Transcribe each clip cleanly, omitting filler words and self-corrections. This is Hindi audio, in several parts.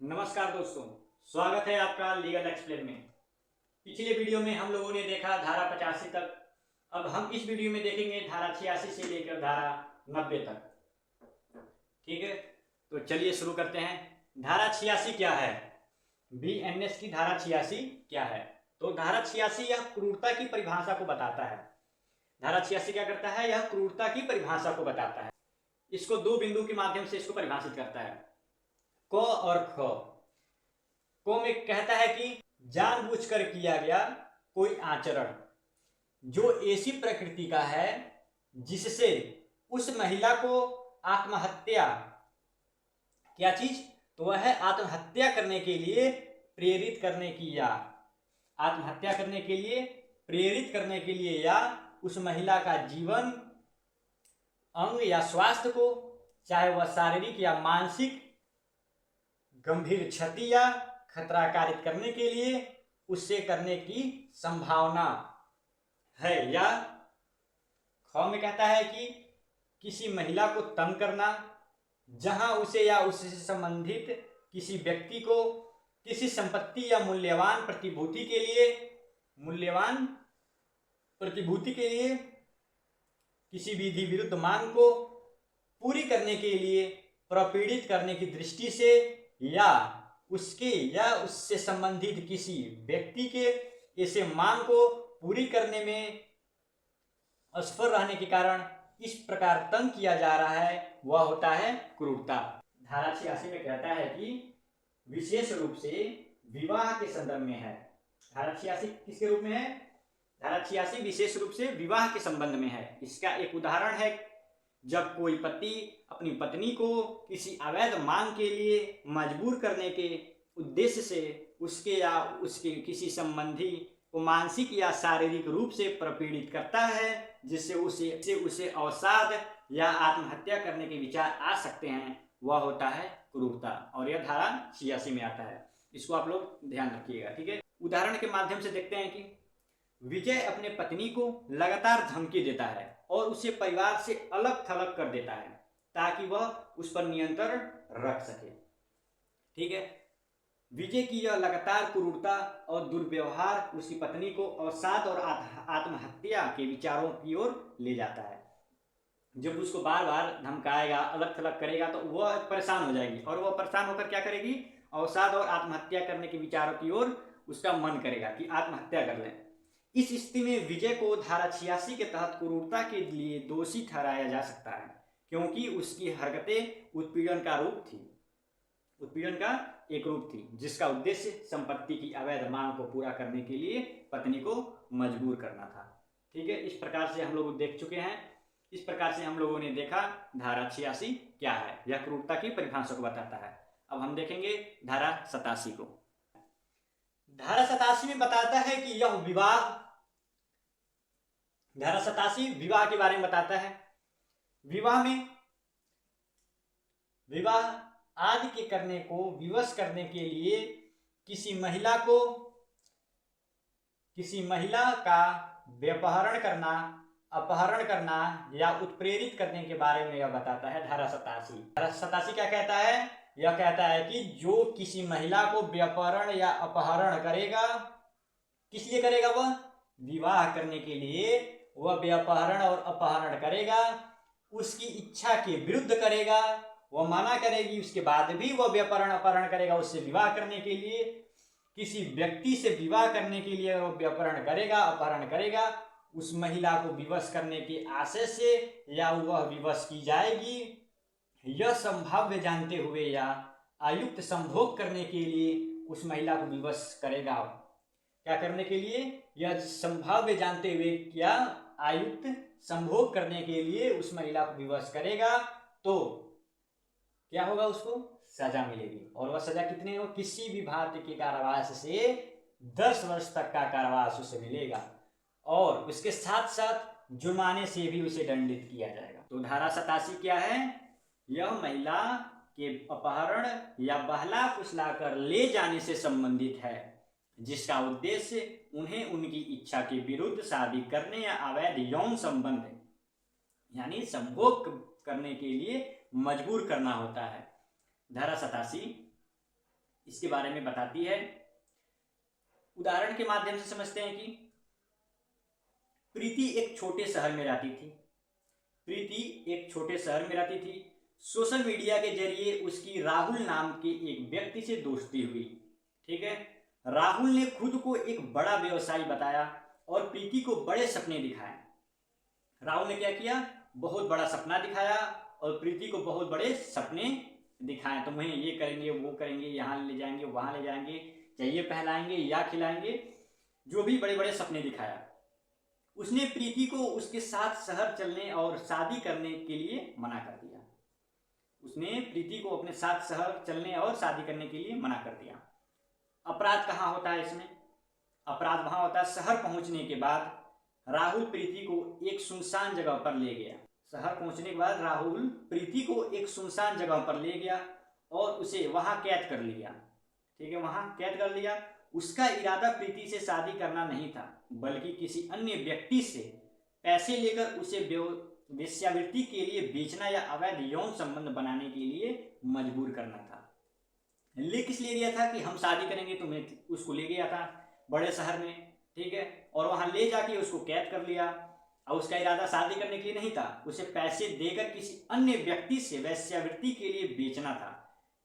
नमस्कार दोस्तों, स्वागत है आपका लीगल एक्सप्लेन में। पिछले वीडियो में हम लोगों ने देखा धारा 85 तक। अब हम इस वीडियो में देखेंगे धारा 86 से लेकर धारा 90 तक। ठीक है, तो चलिए शुरू करते हैं। धारा 86 क्या है? बीएनएस की धारा 86 क्या है? तो धारा 86 यह क्रूरता की परिभाषा को बताता है। धारा 86 क्या करता है? यह क्रूरता की परिभाषा को बताता है। इसको दो बिंदु के माध्यम से इसको परिभाषित करता है, क और ख। को में कहता है कि जानबूझकर किया गया कोई आचरण जो ऐसी प्रकृति का है जिससे उस महिला को आत्महत्या, क्या चीज? तो वह है आत्महत्या करने के लिए प्रेरित करने की, या आत्महत्या करने के लिए प्रेरित करने के लिए, या उस महिला का जीवन, अंग या स्वास्थ्य को, चाहे वह शारीरिक या मानसिक गंभीर क्षति या खतरा कारित करने के लिए उससे करने की संभावना है। या ख में कहता है कि किसी महिला को तंग करना जहां उसे या उससे संबंधित किसी व्यक्ति को किसी संपत्ति या मूल्यवान प्रतिभूति के लिए किसी विधि विरुद्ध मांग को पूरी करने के लिए प्रपीड़ित करने की दृष्टि से, या उसके या उससे संबंधित किसी व्यक्ति के ऐसे मांग को पूरी करने में असफल रहने के कारण इस प्रकार तंग किया जा रहा है, वह होता है क्रूरता। धारा 86 में कहता है कि विशेष रूप से विवाह के संदर्भ में है। धारा 86 किसके रूप में है? धारा 86 विशेष रूप से विवाह के संबंध में है। इसका एक उदाहरण है जब कोई पति अपनी पत्नी को किसी अवैध मांग के लिए मजबूर करने के उद्देश्य से उसके या उसके किसी संबंधी को मानसिक या शारीरिक रूप से प्रपीड़ित करता है, जिससे उसे अवसाद या आत्महत्या करने के विचार आ सकते हैं, वह होता है क्रूरता। और यह धारा 86 में आता है। इसको आप लोग ध्यान रखिएगा, ठीक है। उदाहरण के माध्यम से देखते हैं कि विजय अपने पत्नी को लगातार धमकी देता है और उसे परिवार से अलग थलग कर देता है ताकि वह उस पर नियंत्रण रख सके। ठीक है, विजय की यह लगातार क्रूरता और दुर्व्यवहार उसकी पत्नी को अवसाद और आत्महत्या के विचारों की ओर ले जाता है। जब उसको बार बार धमकाएगा, अलग थलग करेगा, तो वह परेशान हो जाएगी और वह परेशान होकर क्या करेगी? अवसाद और आत्महत्या करने के विचारों की ओर उसका मन करेगा कि आत्महत्या कर लें। इस स्थिति में विजय को धारा 86 के तहत क्रूरता के लिए दोषी ठहराया जा सकता है, क्योंकि उसकी हरकतें उत्पीड़न का एक रूप थी जिसका उद्देश्य संपत्ति की अवैध मांग को पूरा करने के लिए पत्नी को मजबूर करना था। ठीक है, इस प्रकार से हम लोग देख चुके हैं। इस प्रकार से हम लोगों ने देखा धारा 86 क्या है, यह क्रूरता की परिभाषा को बताता है। अब हम देखेंगे धारा 87 को। धारा 87 में बताता है कि यह विवाह, धारा 87 विवाह के बारे में बताता है। विवाह आदि के करने को विवश करने के लिए किसी महिला का व्यपहरण करना, अपहरण करना या उत्प्रेरित करने के बारे में यह बताता है धारा 87। धारा 87 क्या कहता है? यह कहता है कि जो किसी महिला को व्यपहरण या अपहरण करेगा, किस लिए करेगा? वह विवाह करने के लिए वह व्यपहरण और अपहरण करेगा, उसकी इच्छा के विरुद्ध करेगा, वह मना करेगी, उसके बाद भी वह व्यपहरण अपहरण करेगा उससे विवाह करने के लिए। किसी व्यक्ति से विवाह करने के लिए वह व्यपहरण करेगा, अपहरण करेगा, उस महिला को विवश करने के आशय से या वह विवश की जाएगी, यह संभाव्य जानते हुए या आयुक्त संभोग करने के लिए उस महिला को विवश करेगा। क्या करने के लिए? यह संभाव्य जानते हुए क्या आयुक्त संभोग करने के लिए उस महिला को विवश करेगा, तो क्या होगा? उसको सजा मिलेगी। और वह सजा कितने हो? किसी भी भारतीय के कारावास से 10 वर्ष तक का कारावास उसे मिलेगा और उसके साथ साथ जुर्माने से भी उसे दंडित किया जाएगा। तो धारा 87 क्या है? यह महिला के अपहरण या बहला फुसला कर ले जाने से संबंधित है, जिसका उद्देश्य उन्हें उनकी इच्छा के विरुद्ध शादी करने या अवैध यौन संबंध यानी संभोग करने के लिए मजबूर करना होता है। धारा 87 इसके बारे में बताती है। उदाहरण के माध्यम से समझते हैं कि प्रीति एक छोटे शहर में रहती थी। प्रीति एक छोटे शहर में रहती थी। सोशल मीडिया के जरिए उसकी राहुल नाम के एक व्यक्ति से दोस्ती हुई। ठीक है, राहुल ने खुद को एक बड़ा व्यवसायी बताया और प्रीति को बड़े सपने दिखाए। राहुल ने क्या किया, बहुत बड़ा सपना दिखाया और प्रीति को बहुत बड़े सपने दिखाए। तुम्हें ये करेंगे, वो करेंगे, यहाँ ले जाएंगे, वहां ले जाएंगे, चाहिए पहलाएंगे या खिलाएंगे, जो भी बड़े बड़े सपने दिखाया। उसने प्रीति को उसके साथ शहर चलने और शादी करने के लिए मना कर दिया। उसने प्रीति को अपने साथ शहर चलने और शादी करने के लिए मना कर दिया। अपराध कहाँ होता है इसमें? अपराध वहां होता है शहर पहुंचने के बाद राहुल प्रीति को एक सुनसान जगह पर ले गया। शहर पहुंचने के बाद राहुल प्रीति को एक सुनसान जगह पर ले गया और उसे वहां कैद कर लिया। ठीक है, वहां कैद कर लिया। उसका इरादा प्रीति से शादी करना नहीं था, बल्कि किसी अन्य व्यक्ति से पैसे लेकर उसे वेश्यावृत्ति के लिए बेचना या अवैध यौन संबंध बनाने के लिए मजबूर करना था। ले किस लिए गया था कि हम शादी करेंगे, तुम्हें उसको ले गया था बड़े शहर में। ठीक है, और वहां ले जाके उसको कैद कर लिया और उसका इरादा शादी करने के लिए नहीं था, उसे पैसे देकर किसी अन्य व्यक्ति से वेश्यावृत्ति के लिए बेचना था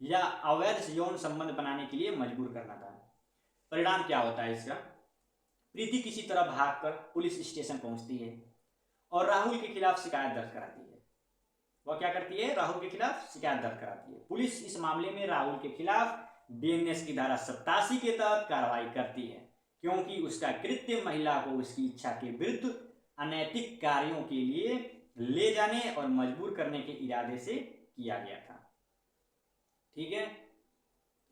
या अवैध यौन संबंध बनाने के लिए मजबूर करना था। परिणाम क्या होता है इसका? प्रीति किसी तरह भागकर पुलिस स्टेशन पहुंचती है और राहुल के खिलाफ शिकायत दर्ज कराती है। वह क्या करती है? राहुल के खिलाफ शिकायत दर्ज कराती है। पुलिस इस मामले में राहुल के खिलाफ बीएनएस की धारा 87 के तहत कार्रवाई करती है, क्योंकि उसका कृत्य महिला को उसकी इच्छा के विरुद्ध अनैतिक कार्यों के लिए ले जाने और मजबूर करने के इरादे से किया गया था। ठीक है,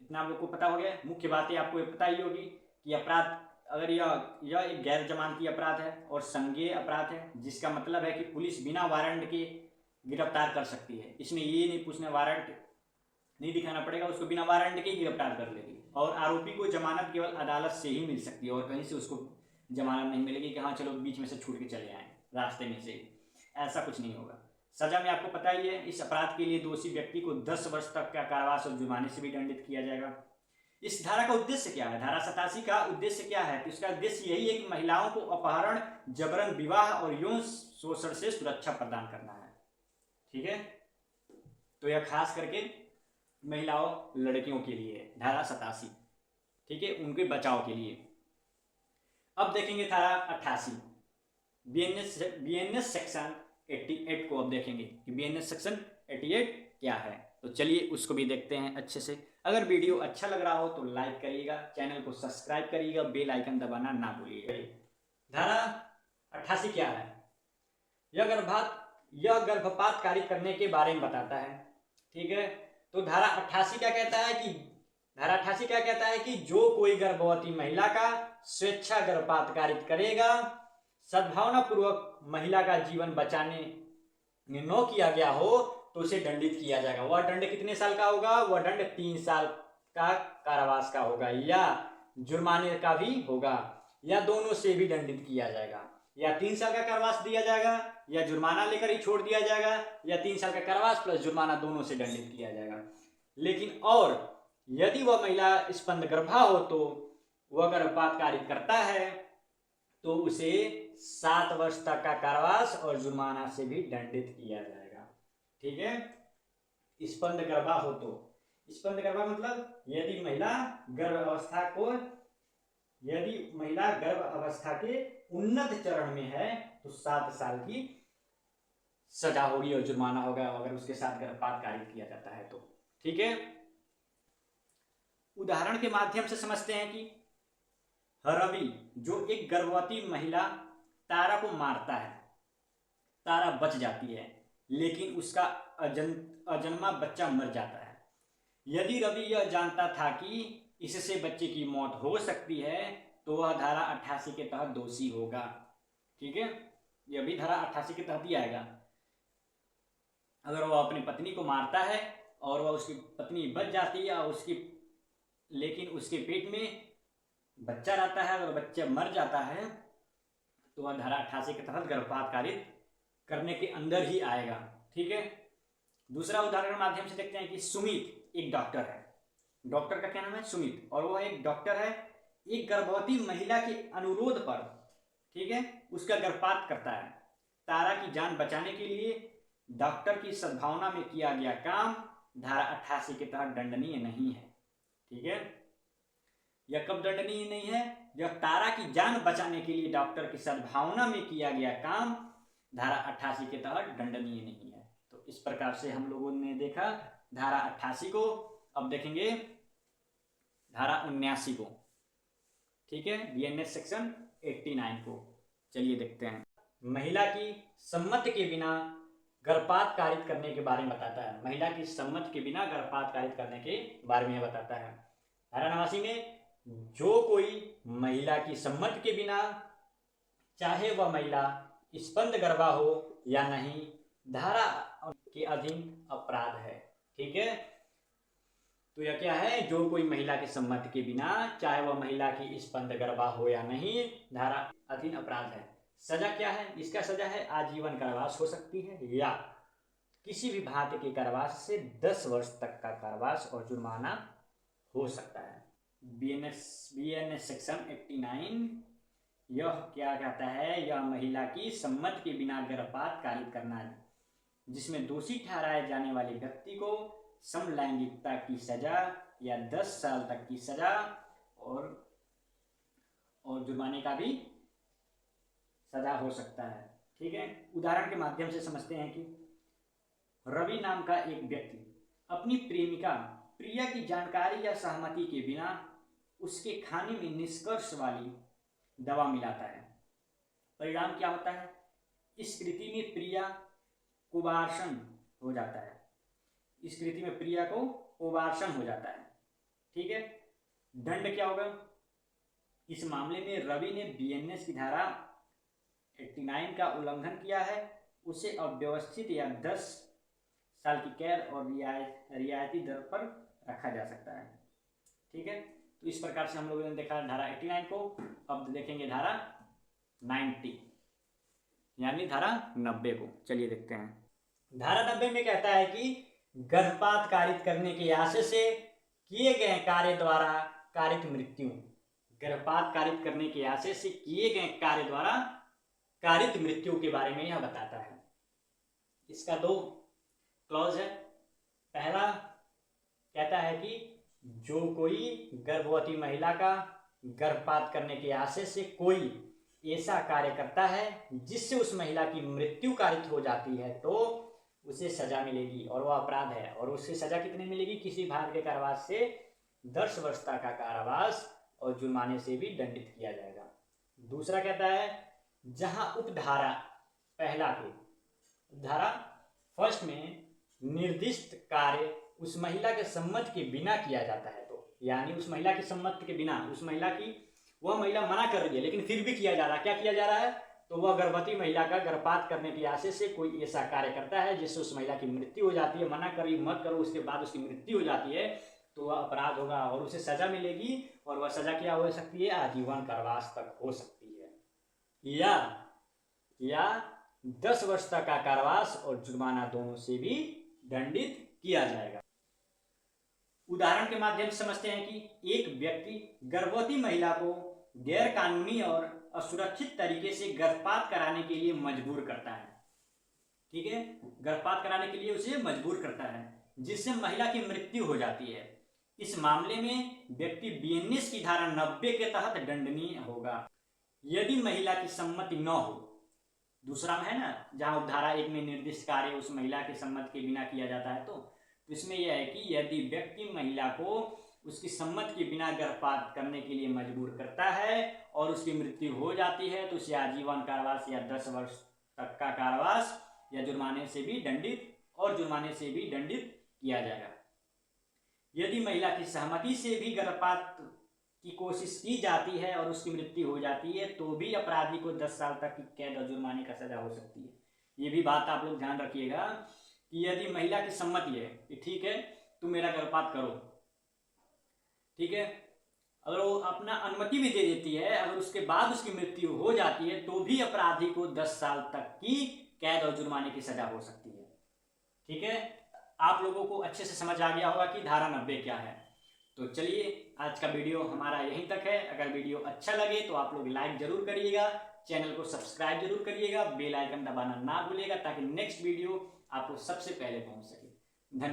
इतना आप लोग को पता हो गया। मुख्य बातें आपको ये पता ही होगी कि अपराध, अगर यह एक गैर जमानती अपराध है और संज्ञेय अपराध है, जिसका मतलब है कि पुलिस बिना वारंट के गिरफ्तार कर सकती है। इसमें ये नहीं पूछना, वारंट नहीं दिखाना पड़ेगा, उसको बिना वारंट के गिरफ्तार कर लेगी। और आरोपी को जमानत केवल अदालत से ही मिल सकती है और कहीं से उसको जमानत नहीं मिलेगी कि हाँ चलो बीच में से छूट के चले आए, रास्ते में से। ऐसा कुछ नहीं होगा। सजा में आपको पता ही है, इस अपराध के लिए दोषी व्यक्ति को 10 वर्ष तक का कारावास और जुर्माने से भी दंडित किया जाएगा। इस धारा का उद्देश्य क्या है? धारा 87 का उद्देश्य क्या है? तो इसका उद्देश्य यही है कि महिलाओं को अपहरण, जबरन विवाह और यौन शोषण से सुरक्षा प्रदान करना है। ठीक है, तो यह खास करके महिलाओं, लड़कियों के लिए धारा 87। ठीक है, उनके बचाव के लिए। अब देखेंगे धारा 88, बीएनएस सेक्शन 88 को अब देखेंगे कि बीएनएस सेक्शन 88 क्या है। तो चलिए उसको भी देखते हैं अच्छे से। अगर वीडियो अच्छा लग रहा हो तो लाइक करिएगा, चैनल को सब्सक्राइब करिएगा, बेल आइकन दबाना ना भूलिएगा। धारा 88 क्या है? यह गर्भपात कार्य करने के बारे में बताता है। ठीक है, तो धारा 88 क्या कहता है कि जो कोई गर्भवती महिला का स्वेच्छा गर्भपात कारित करेगा, सद्भावना पूर्वक महिला का जीवन बचाने में न किया गया हो तो उसे दंडित किया जाएगा। वह दंड कितने साल का होगा? वह दंड 3 साल का कारावास का होगा या जुर्माने का भी होगा या दोनों से भी दंडित किया जाएगा। या 3 साल का कारावास दिया जाएगा या जुर्माना लेकर ही छोड़ दिया जाएगा या 3 साल का कारावास प्लस जुर्माना दोनों से दंडित किया जाएगा। लेकिन और यदि वह महिला स्पंदगर्भा हो तो वह गर्भपात कार्य करता है तो उसे 7 वर्ष तक का कारावास और जुर्माना से भी दंडित किया जाएगा। ठीक है, स्पंदगर्भा हो तो, स्पंदगर्भा मतलब यदि महिला गर्भ अवस्था के उन्नत चरण में है तो 7 साल की सजा होगी और जुर्माना होगा अगर उसके साथ गर्भपात कार्य किया जाता है तो। ठीक है, उदाहरण के माध्यम से समझते हैं कि रवि जो एक गर्भवती महिला तारा को मारता है, तारा बच जाती है लेकिन उसका अजन्मा बच्चा मर जाता है। यदि रवि यह जानता था कि इससे बच्चे की मौत हो सकती है तो वह धारा 88 के तहत दोषी होगा। ठीक है, यह भी धारा 88 के तहत ही आएगा। अगर वह अपनी पत्नी को मारता है और वह उसकी पत्नी बच जाती है और लेकिन उसके पेट में बच्चा रहता है, अगर बच्चा मर जाता है तो वह धारा 88 के तहत गर्भपात कारित करने के अंदर ही आएगा। ठीक है, दूसरा उदाहरण के माध्यम से देखते हैं कि सुमित एक डॉक्टर है। डॉक्टर का क्या नाम है? सुमित। और वो एक डॉक्टर है, एक गर्भवती महिला के अनुरोध पर, ठीक है, उसका गर्भपात करता है। तारा की जान बचाने के लिए डॉक्टर की सद्भावना में किया गया काम धारा 88 के तहत दंडनीय नहीं है। ठीक है, यह कब दंडनीय नहीं है? जब तारा की जान बचाने के लिए डॉक्टर की सद्भावना में किया गया काम धारा 88 के तहत दंडनीय नहीं है। तो इस प्रकार से हम लोगों ने देखा धारा 88 को। अब देखेंगे धारा 79 को। ठीक है, बीएनएस सेक्शन 89 को। चलिए देखते हैं। महिला की सम्मति के बिना गर्भपात कारित करने के बारे में बताता है। महिला की सम्मति के बिना गर्भपात कारित करने के बारे में बताता है। धारा 89 में जो कोई महिला की सम्मति के बिना, चाहे वह महिला स्पंदगर्भा हो या नहीं, धारा के अधीन अपराध है। ठीक है, तो यह क्या है? जो कोई महिला की सम्मति के बिना, चाहे वह महिला की स्पंदगर्भा हो या नहीं, धारा अधीन अपराध है। सजा क्या है इसका? सजा है आजीवन कारावास हो सकती है या किसी भी भांति के कारावास से 10 वर्ष तक का कारावास और जुर्माना हो सकता है। बीएनएस सेक्शन 89 यह क्या कहता है? यह महिला की सम्मति के बिना गर्भपात कारित करना है, जिसमें दोषी ठहराए जाने वाले व्यक्ति को समलैंगिकता की सजा या 10 साल तक की सजा और जुर्माने का भी सजा हो सकता है। ठीक है, उदाहरण के माध्यम से समझते हैं कि रवि नाम का एक व्यक्ति अपनी प्रेमिका प्रिया की जानकारी या सहमति के बिना उसके खाने में निष्कर्ष वाली दवा मिलाता है। परिणाम क्या होता है? इस कृति में प्रिया कुवार्षण हो जाता है। इस कृति में प्रिया को कुवार्षण हो जाता है। ठीक है, दंड क्या होगा? इस मामले में रवि ने बीएनएस की धारा 89 का उल्लंघन किया है, उसे अव्यवस्थित या 10 साल की कैद और रियायती दर पर रखा जा सकता है। ठीक है, तो इस प्रकार से हम लोगों ने देखा धारा 89 को। अब देखेंगे धारा 90 यानी धारा 90 को। चलिए देखते हैं। धारा 90 में कहता है कि गर्भपात कारित करने के आशय से किए गए कार्य द्वारा कारित मृत्यु, गर्भपात कारित करने के आशय से किए गए कार्य द्वारा कारित मृत्यु के बारे में यह बताता है। इसका 2 क्लॉज है। पहला कहता है कि जो कोई गर्भवती महिला का गर्भपात करने के आशय से कोई ऐसा कार्य करता है जिससे उस महिला की मृत्यु कारित हो जाती है तो उसे सजा मिलेगी और वह अपराध है। और उससे सजा कितनी मिलेगी? किसी भाग के कारावास से 10 वर्ष तक का कारावास और जुर्माने से भी दंडित किया जाएगा। दूसरा कहता है जहां उपधारा पहला के धारा फर्स्ट में निर्दिष्ट कार्य उस महिला के सम्मति के बिना किया जाता है, तो यानी उस महिला की सम्मति के बिना, उस महिला की, वह महिला मना कर रही है लेकिन फिर भी किया जा रहा है। क्या किया जा रहा है? तो वह गर्भवती महिला का गर्भपात करने के आशय से कोई ऐसा कार्य करता है जिससे उस महिला की मृत्यु हो जाती है। मना करी मत करो, उसके बाद उसकी मृत्यु हो जाती है तो वह अपराध होगा और उसे सजा मिलेगी। और वह सजा क्या हो सकती है? आजीवन कारावास तक हो सकती है या 10 वर्ष तक का कारावास और जुर्माना दोनों से भी दंडित किया जाएगा। उदाहरण के माध्यम से समझते हैं कि एक व्यक्ति गर्भवती महिला को गैर कानूनी और असुरक्षित तरीके से गर्भपात कराने के लिए मजबूर करता है। ठीक है, गर्भपात कराने के लिए उसे मजबूर करता है जिससे महिला की मृत्यु हो जाती है। इस मामले में व्यक्ति बीएनएस की धारा 90 के तहत दंडनीय होगा यदि महिला की सम्मति न हो। दूसरा में है ना, जहां धारा 1 में निर्दिष्ट कार्य उस महिला की सम्मति के बिना किया जाता है, तो इसमें यह है कि यदि व्यक्ति महिला को उसकी सम्मति के बिना गर्भपात करने के लिए मजबूर करता है और उसकी मृत्यु हो जाती है तो उसे आजीवन कारावास या 10 वर्ष तक का कारावास या जुर्माने से भी दंडित किया जाएगा। यदि महिला की सहमति से भी गर्भपात की कोशिश की जाती है और उसकी मृत्यु हो जाती है तो भी अपराधी को 10 साल तक की कैद और जुर्माने का सजा हो सकती है। ये भी बात आप लोग ध्यान रखिएगा कि यदि महिला की सम्मति है कि ठीक है तुम मेरा गर्भपात करो, ठीक है, अगर वो अपना अनुमति भी दे देती है, अगर उसके बाद उसकी मृत्यु हो जाती है तो भी अपराधी को 10 साल तक की कैद और जुर्माने की सजा हो सकती है। ठीक है, आप लोगों को अच्छे से समझ आ गया होगा कि धारा 90 क्या है। तो चलिए आज का वीडियो हमारा यहीं तक है। अगर वीडियो अच्छा लगे तो आप लोग लाइक जरूर करिएगा, चैनल को सब्सक्राइब जरूर करिएगा, बेल आइकन दबाना ना भूलिएगा ताकि नेक्स्ट वीडियो आपको सबसे पहले पहुंच सके।